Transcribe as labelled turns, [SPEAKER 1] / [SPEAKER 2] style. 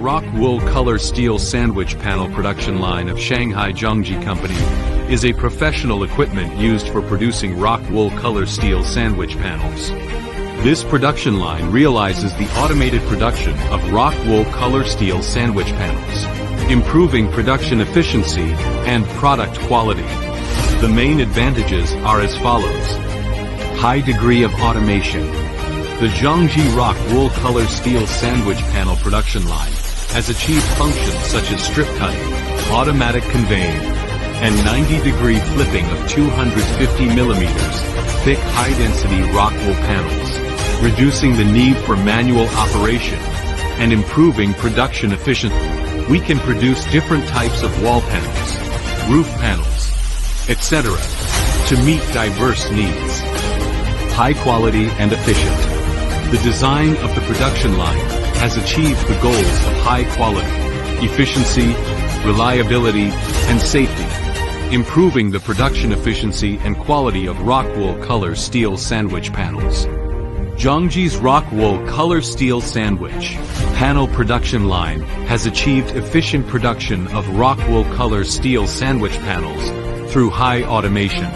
[SPEAKER 1] rock wool color steel sandwich panel production line of Shanghai Zhongji Company is a professional equipment used for producing rock wool color steel sandwich panels. This production line realizes the automated production of rock wool color steel sandwich panels, improving production efficiency and product quality. The main advantages are as follows. High degree of automation. The Zhongji rock wool color steel sandwich panel production line has achieved functions such as strip cutting, automatic conveying, and 90-degree flipping of 250 millimeters thick high-density rock wool panels, reducing the need for manual operation and improving production efficiency. We can produce different types of wall panels, roof panels, etc. to meet diverse needs. High quality and efficient. The design of the production line has achieved the goals of high quality, efficiency, reliability, and safety, improving the production efficiency and quality of rock wool color steel sandwich panels. Zhongji's rock wool color steel sandwich panel production line has achieved efficient production of rock wool color steel sandwich panels through high automation.